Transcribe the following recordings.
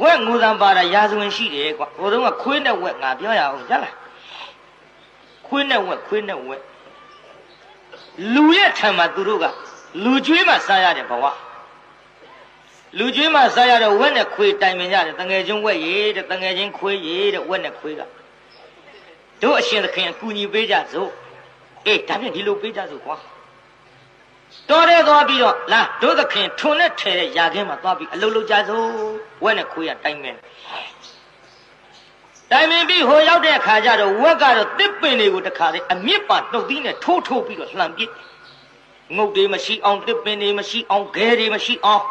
ဝက်ငိုတံပါတာရာဇဝင်ရှိတယ်ကွာဟိုတုန်းကခွေးနဲ့ဝက်ငါပြောရအောင်ရလားခွေးနဲ့ဝက်လူရဲ့ထံမှာသူတို့ကလူကျွေးမှစားရတဲ့ဘဝလူကျွေးမှစားရတဲ့ဝက်နဲ့ခွေးတိုင်ပင်ကြတယ်တငယ်ချင်းဝက်ရေတဲ့တငယ်ချင်းခွေးရေတဲ့ဝက်နဲ့ခွေးကတို့အရှင်သခင်အကူညီပေးကြစို့အေးဒါဖြင့်ဒီလိုပေးကြစို့ကွာတော်တယ်သွားပြီးတော့လာတို့သခင်ထွန်နဲ့ထဲတဲ့ຢာခင်းမှာသွားပြီးအလုပ်လုပ်ကြစို့ဝက်နဲ့ခွေးကတိုင်ပင်ပြီးဟိုရောက်တဲ့အခါကျတော့ဝက်ကတော့တစ်ပင်တွေကိုတခါလေအမြင့်ပါနှုတ်သီးနဲ့ထိုးပြီးတော့လှန်ပစ်ငုတ်တွေမရှိအောင်တစ်ပင်တွေမရှိအောင်ခဲတွေမရှိအောင်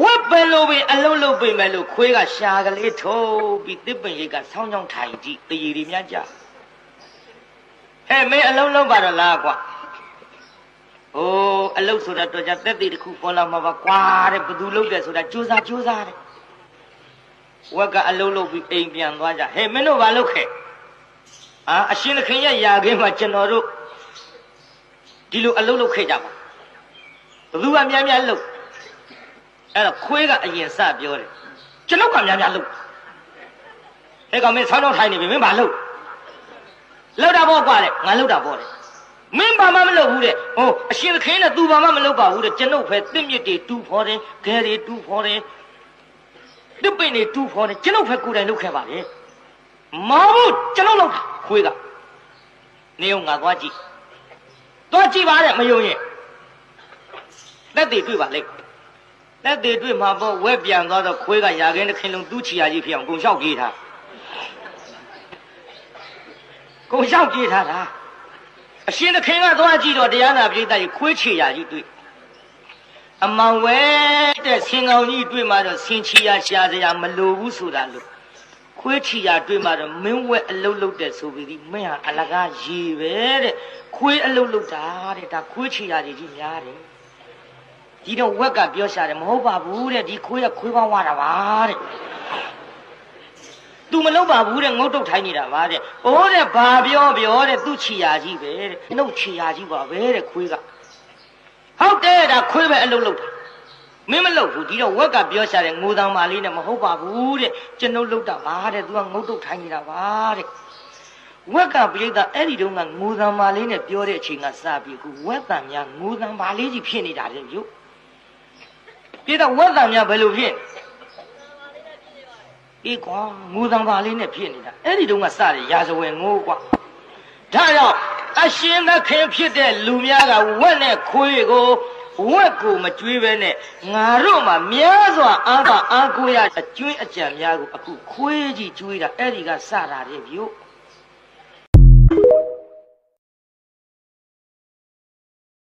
ဝက်ပင်လိုပင်အလုံးလုံးပင်မဲ့လို့ခွေးကရှာကလေးထိုးပြီးတစ်ပင်ရိတ်ကဆောင်းချောင်းထိုင်ကြည့်တရီတွေများကြဟဲ့မင်းအလုံးလုံးပါတော့လားကွာဟိုအလုံးဆိုတာတော့ကြတက်သေးတခုပေါ်လာမှာပါကွာတဲ့ဘသူလုံးတယ်ဆိုတာကြိုးစားတဲ့ဝက်ကအလုံးလုံးပြီးအိမ်ပြန်သွားကြဟဲ့မင်းတို့ဘာလုပ်ခဲ့အရှင်သခင်ရဲ့ຢာခင်းမှာကျွန်တော်တို့ဒီလိုအလုံးလုံးခဲ့ကြပါဘသူကများများလုပ်အဲ့တော့ခွေးကအရင်စပြောတယ်ကျွန်တော်ကများများလုပ်ဟဲ့ကောင်မင်းဆောင်းတော့ထိုင်နေပြီမင်းဘာလုပ်တာပေါ့ကွာလေငါလုပ်တာပေါ့လေမင်းဘာမှမလုပ်ဘူးတဲ့ဟိုအရှင်သခင်နဲ့ तू ဘာမှမလုပ်ပါဘူးတဲ့ကျွန်ုပ်ပဲတစ်မြစ်တွေတူဖော်တယ်ခဲတွေတူဖော်တယ်တစ်ပင်တွေတူဖော်တယ်ကျွန်ုပ်ပဲကိုယ်တိုင်လုပ်ခဲ့ပါလေမဟုတ်ကျွန်ုပ်လုပ်တာခွေးကနေုံငါသွားကြည့်ပါတဲ့မယုံရင်လက်တွေတွေ့ပါလေလက်တွေတွေ့မှာပေါ့ဝက်ပြန်သွားတော့ခွေးကຢာခင်းတစ်ခင်လုံးသူ့ချီယာကြီးဖြစ်အောင်ကုန်လျှောက်ပြေးထားတာအရှင်သခင်ကသွားကြည့်တော့တရားနာပရိသတ်ကြီးခွေးချီယာကြီးတွေ့အမောင်ဝဲတဲ့ဆင်ကောင်ကြီးတွေ့မှတော့ဆင်ချီယာရှာစရာမလိုဘူးဆိုတာလို့ခွေးချီယာတွေ့မှတော့မင်းဝက်အလုတ်လုတ်တဲ့ဆိုပြီးမင်းဟာအလကားရေပဲတဲ့ခွေးအလုတ်လုတ်တာတဲ့ဒါခွေးချီယာကြီးများတယ်ဒီတော့ဝက်ကပြောရှာတယ်မဟုတ်ပါဘူးတဲ့ဒီခွေးကခွေးပေါင်းဝတာပါတဲ့သူမလုပ်ပါဘူးတဲ့ငုတ်တုတ်ထိုင်းနေတာပါတဲ့အိုးတဲ့ဘာပြောတဲ့သူ့ချီယာကြီးပဲတဲ့နှုတ်ချီယာကြီးပါပဲတဲ့ခွေးကဟုတ်တယ်ဒါခွေးပဲအလုပ်လုပ်တာမင်းမလုပ်ဘူးဒီတော့ဝက်ကပြောရှာတယ်ငိုတံမာလေးနဲ့မဟုတ်ပါဘူးတဲ့ကျွန်ုပ်လုပ်တာပါတဲ့သူကငုတ်တုတ်ထိုင်းနေတာပါတဲ့ဝက်ကပြိဿအဲ့ဒီတုန်းကငိုတံမာလေးနဲ့ပြောတဲ့အချိန်ကစပြီးခုဝက်တံများငိုတံမာလေးကြီးဖြစ်နေတာလေယုပြိဿဝက်တံများဘယ်လိုဖြစ်အေးကွာငိုတံမာလေးနဲ့ဖြစ်နေတာအဲ့ဒီတုန်းကစတယ်ရာဇဝင်ငိုးကွာဒါကြောင့်အရှင်သခင်ဖြစ်တဲ့လူများကဝက်နဲ့ခွေးကိုဝက်ကိုမကျွေးပဲနဲ့ငါတို့မှာများစွာအားကိုရအကျွင်းအကြံများကိုအခုခွေးကြီးကျွေးတာအဲ့ဒီကစတာတဲ့ဗျို့